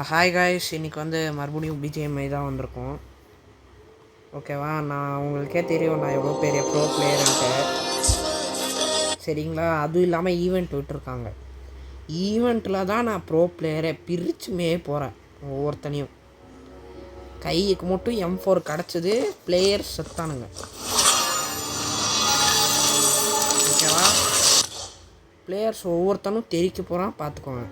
Hi guys, இன்றைக்கி வந்து மறுபடியும் பிஜிஎம்ஐ தான் வந்திருக்கோம். ஓகேவா, நான் உங்களுக்கே தெரியும் நான் எவ்வளோ பெரிய ப்ரோ பிளேயர்ன்ட்டு. சரிங்களா, அதுவும் இல்லாமல் ஈவெண்ட் விட்டுருக்காங்க. ஈவெண்ட்டில் தான் நான் ப்ரோ பிளேயரை பிரிச்சுமே போகிறேன். ஒவ்வொருத்தனையும் கைக்கு மட்டும் M4 கிடச்சிது, பிளேயர்ஸ் செத்தானுங்க. ஓகேவா, பிளேயர்ஸ் ஒவ்வொருத்தனும் தெரிக்க போகிறான், பார்த்துக்கோங்க.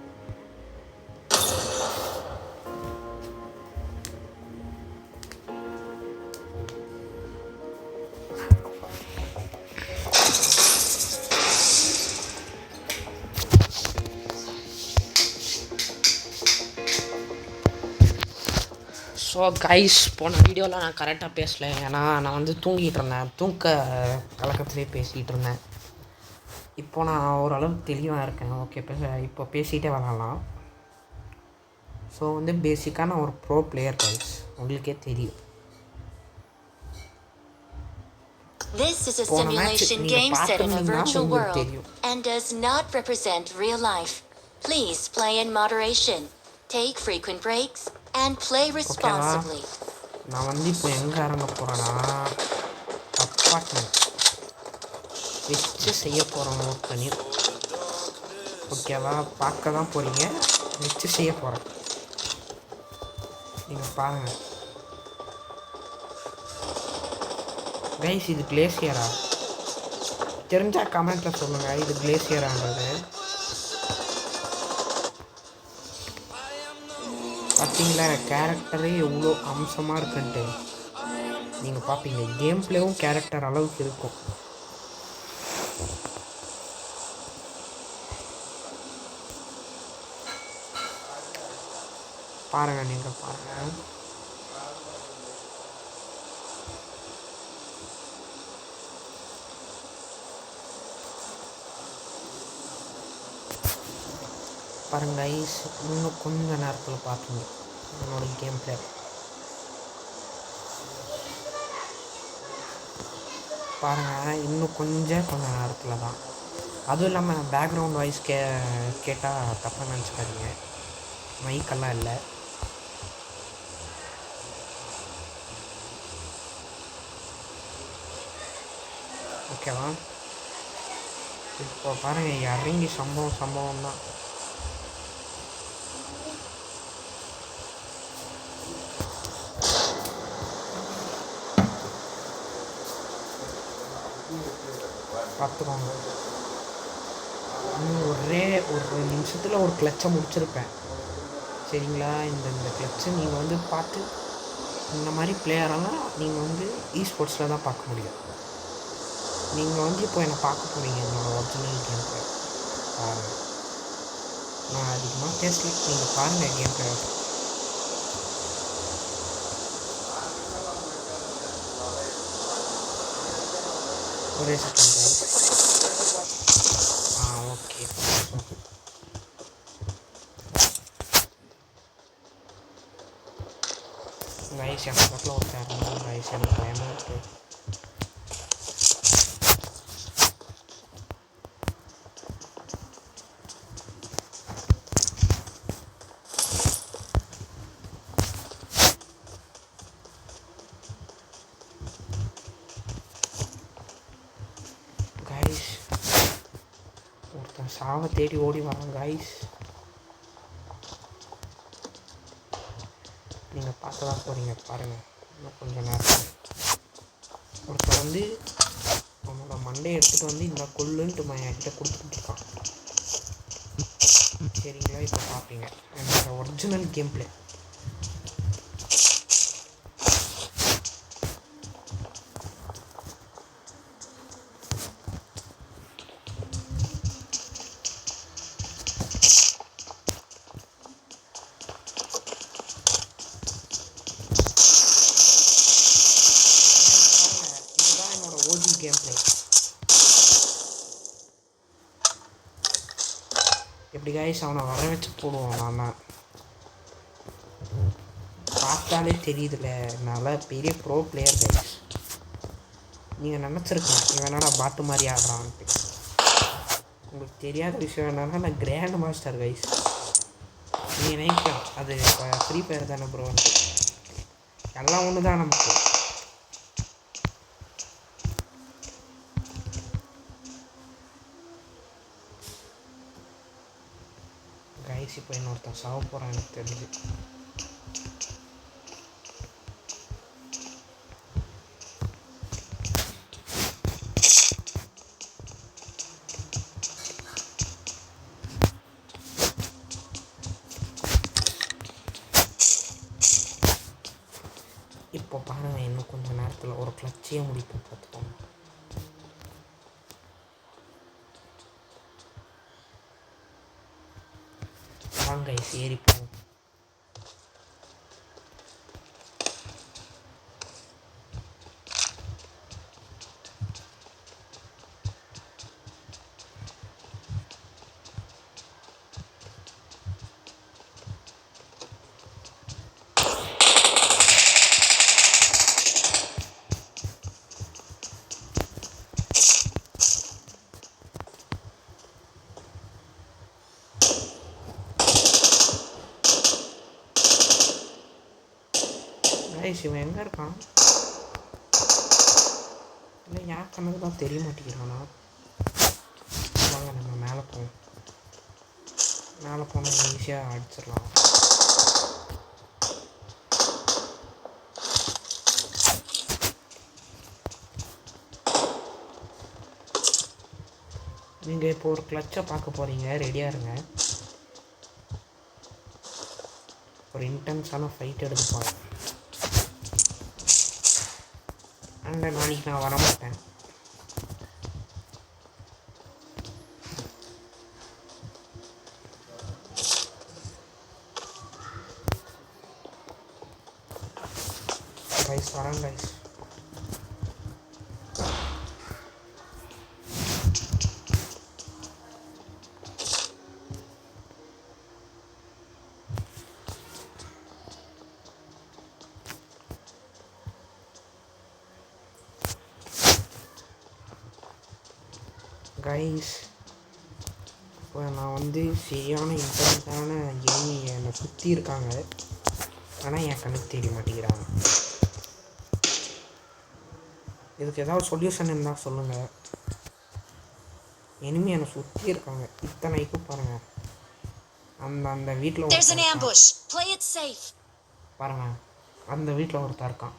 ஸோ கைஸ், போன வீடியோவில் நான் கரெக்டாக பேசலை. ஏன்னா நான் வந்து தூங்கிட்டு இருந்தேன், கலக்கத்துலேயே பேசிகிட்டு இருந்தேன். இப்போ நான் ஓரளவுக்கு தெளிவாக இருக்கேன். ஓகே, இப்போ பேசிகிட்டே விளாட்லாம். ஸோ வந்து பேசிக்காக நான் ஒரு ப்ரோ பிளேயர் கைஸ், உங்களுக்கே தெரியும். This is a simulation game set in a virtual world and does not represent real life. Please play in moderation, take frequent breaks and play responsibly. நான் வந்து இப்போ எங்கே இறங்க போகிறேன்னா, அப்பார்ட்மெண்ட் வச்சு செய்ய போகிறோம். நோட் பண்ணி ஓகேவா, பார்க்க தான் போகிறீங்க, வச்சு செய்ய போகிறேன். நீங்கள் பாருங்கள் கைஸ், இது கிளேசியரா தெரிஞ்சால் கமெண்ட்டில் சொல்லுங்கள், இது கிளேசியரான்றது. பார்த்தீங்களா, கேரக்டரே எவ்வளோ அம்சமாக இருக்குன்ட்டு நீங்கள் பார்ப்பீங்க. கேம் பிளேவும் கேரக்டர் அளவுக்கு இருக்கும். பாருங்கள், நீங்கள் பாருங்கள். பாருங்க கைஸ், இன்னும் கொஞ்ச நேரத்தில் பார்ப்பீங்க என்னோட கேம் பிளே. பாருங்கள், இன்னும் கொஞ்ச நேரத்தில் தான். அதுவும் இல்லாமல் பேக்ரவுண்ட் வாய்ஸ் கேட்டால் தப்பாக நினச்சிக்காதீங்க, மைக்கெல்லாம் இல்லை. ஓகேவா, இப்போ பாருங்கள், இறங்கி சம்பவம் தான். பார்த்துக்கோங்க, இன்னும் ஒரு நிமிஷத்தில் ஒரு கிளச்சை முடிச்சிருப்பேன். சரிங்களா, இந்த கிளச்சை நீங்கள் வந்து பார்த்து இந்த மாதிரி பிளேயரெல்லாம் நீங்கள் வந்து ஸ்போர்ட்ஸில் தான் பார்க்க முடியும். நீங்கள் வந்து இப்போ என்னை பார்க்க போகிறீங்க என்னோடய ஒரிஜினல் கேம் பிளே. பாருங்கள், நான் அதிகமாக பேசல, நீங்கள் பாருங்கள் கேம் பிளே. ஒரே செகண்ட் ஓகே. கைஸ், என் பக்கத்தில் ஒருத்தர் கைஸ், எனக்கு பயமாக இருக்குது. கைஸ், ஒருத்தன் சாவை தேடி ஓடி வரான் கைஸ். நீங்கள் பார்க்க தான் போகிறீங்க, பாருங்கள். இன்னும் கொஞ்சம் நேரம் ஒருத்தன் வந்து அவனோட மண்டையை எடுத்துகிட்டு வந்து இந்த கொல்லுன்ட்டு என்கிட்ட கொடுத்துட்ருக்கான். சரிங்களா, இப்போ பார்ப்பீங்க என்னோட original game play. Game play எப்படி கைஸ், அவனை வர வச்சு போடுவோம். நான் பார்த்தாலே தெரியுதுல்ல, என்னால் பெரிய ப்ரோ பிளேயர் கைஸ். நீங்கள் நினச்சிருக்கலாம் இவன் என்னடா பாட்டு மாதிரி ஆடுறான்ட்டு. உங்களுக்கு தெரியாத விஷயம் என்னன்னா, நான் கிராண்ட் மாஸ்டர் கைஸ். நீங்கள் நினைக்கலாம் அது இப்போ ஃப்ரீ ஃபயர் தானே ப்ரோ, எல்லாம் ஒன்று தான் நமக்கு. கைஸ் இப்போ இன்னொருத்தன் சாவ போகிறான் எனக்கு தெரிஞ்சு. இப்போ பாருங்கள், இன்னும் கொஞ்சம் நேரத்தில் ஒரு கிளச்சையே முடிப்போம் பார்த்துக்கோங்க. வாங்க ஏறிப்போம். இவன் எங்கே இருக்கான்? இல்லை யார் கணக்கு தான் தெரிய மாட்டேங்கிறானா? வாங்க நம்ம மேலே போவோம். மேலே போனால் ஈஸியாக அடிச்சிடலாம். நீங்கள் இப்போ ஒரு கிளச்சை பார்க்க போகிறீங்க, ரெடியாக இருங்க. ஒரு இன்டென்ஸான ஃபைட் எடுத்துப்பாங்க. அந்த நாளைக்கு நான் வரமாட்டேன். கைஸ் வரேன் கைஸ். கைஸ் இப்போ நான் வந்து சரியான இன்டென்ஸான எனிமி என்னை சுற்றி இருக்காங்க, ஆனால் என் கண்ணுக்கு தெரிய மாட்டேங்கிறாங்க. இதுக்கு ஏதாவது சொல்யூஷன் இருந்தால் சொல்லுங்கள். எனிமி என்னை சுற்றி இருக்காங்க இத்தனைக்கு பாருங்கள். அந்த வீட்டில் பாருங்கள், அந்த வீட்டில் ஒருத்தர் இருக்கான்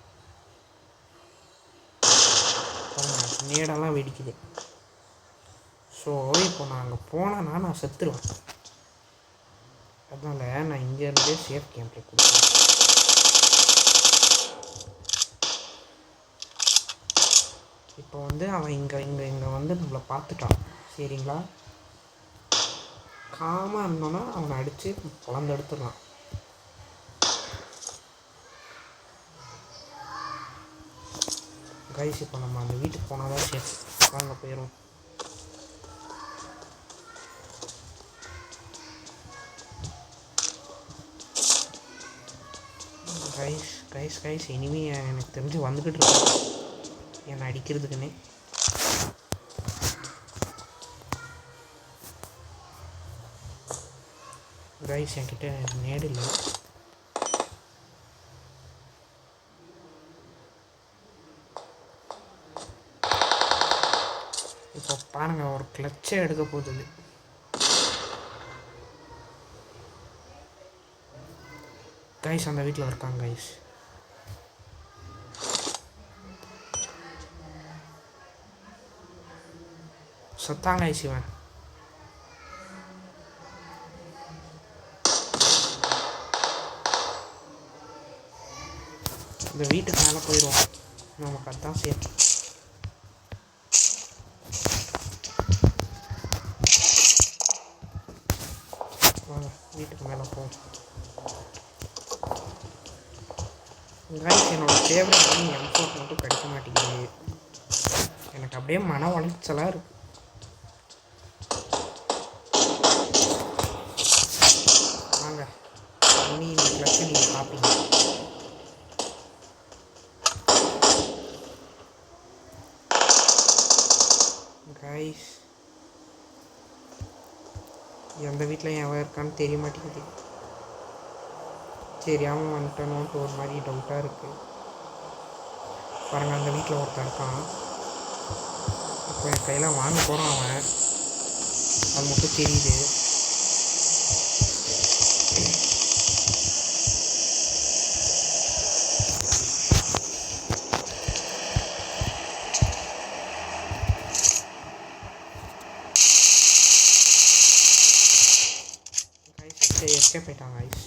பாருங்கள், நேடெல்லாம் வெடிக்குது. ஸோ இப்போ நான் அங்கே போனேன்னா நான் செத்துருவேன். அதனால் நான் இங்கேருந்தே சேஃப் கேம்ப்ல கொடுப்பேன். இப்போ வந்து அவன் இங்கே வந்து நம்மளை பார்த்துட்டான் சரிங்களா. காமாக இருந்தோன்னா அவனை அடித்து குழந்தை எடுத்துடலாம். கைஸ் இப்போ நம்ம அந்த வீட்டுக்கு போனால் தான் சேஃப். வாங்க போயிடும். கைஸ் இனிமே எனக்கு தெரிஞ்சு வந்துக்கிட்டு இருக்கேன் என்னை அடிக்கிறதுக்குன்னே. கைஸ் என்கிட்ட நேடு இல்லை. இப்போ பாருங்கள், ஒரு கிளச்சை எடுக்க போகுது. கைஸ் அந்த வீட்டில் இருக்காங்க கைஸ். சத்தாங்க கைஸ் இவன். இந்த வீட்டுக்கு மேலே போயிடுவோம், நமக்கு அதுதான் சேஃப். வாங்க வீட்டுக்கு மேலே போவோம். கைஸ் என்னோட ஃபேவரட் வந்து M4 மட்டும் கிடைக்க மாட்டேங்குது. எனக்கு அப்படியே மன உளைச்சலாக இருக்குது. வாங்க இனி இந்த கிளச்சை நீங்கள் பார்ப்பீங்க. கைஸ் எந்த வீட்டில் எவன் இருக்கான்னு தெரிய மாட்டேங்குது. தெரியாமல் வந்துட்டணுன்ட்டு ஒரு மாதிரி டவுட்டாக இருக்குது. பாருங்கள், அந்த வீட்டில் ஒருத்தன் இருக்கான். இப்போ என் கையில் வாங்க போகிறான் அவன், அது மட்டும் தெரியுது. எஸ்கேப் ஆயிட்டாங்க ஐஸ்.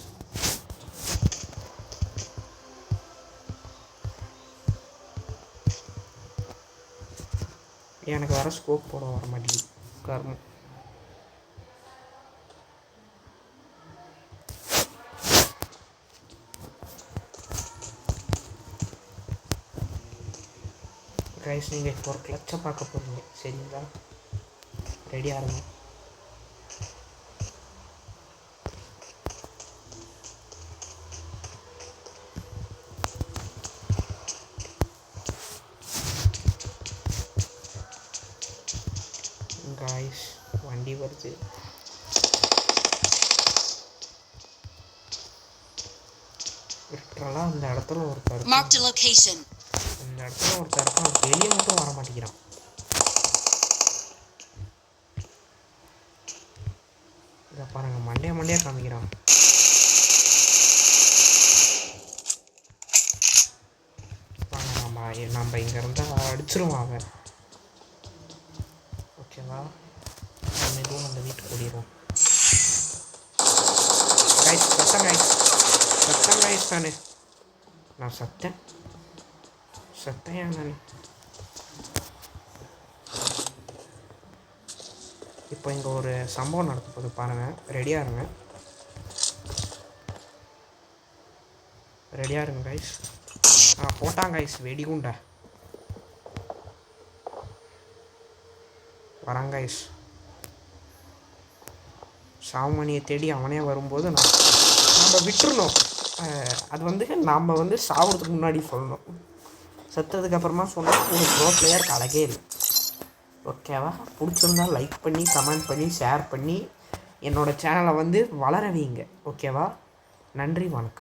எனக்கு வர ஸ்கோப் போட வர மாட்டேங்குது காரணம். கைஸ், நீங்கள் இப்போ ஒரு கிளச்சை பார்க்க போகிறீங்க, சரிங்களா? ரெடியாக இருங்க. காய்ஸ், வண்டி வருது. லிட்டரலாக அந்த இடத்துல ஒருத்தர் இருக்கான். இந்த இடத்துல ஒருத்தர் இருக்கான், வெளியே மட்டும் வர மாட்டேங்கிறான். இதை பாருங்கள், மண்டையாக காமிக்கிறான். நம்ம இங்கே இருந்தால் அடிச்சிருவான் அவன். ஓகேவா, நம்ம எதுவும் அந்த வீட்டுக்கு ஓடிடுவோம். கைஸ், சத்தம் கைஸ் தானே, நான் சத்தேன் ஏன் நான் இப்போ இங்கே ஒரு சம்பவம் நடக்க போகுது பாருங்கள். ரெடியாக இருங்க கைஸ். போட்டாங்க கைஸ் வெடிகுண்டா. வராங்க கைஸ். சாவுமணியை தேடி அவனே வரும்போது நம்ம விட்டுறணும். அது வந்து நாம் வந்து சாவுறதுக்கு முன்னாடி சொல்லணும். செத்ததுக்கப்புறமா சொன்னால் ஒரு ப்ரோ பிளேயருக்கு அழகே இல்லை. ஓகேவா? பிடிச்சிருந்தால் லைக் பண்ணி, கமெண்ட் பண்ணி, ஷேர் பண்ணி என்னோடய சேனலை வந்து வளர வைங்க. ஓகேவா? நன்றி, வணக்கம்.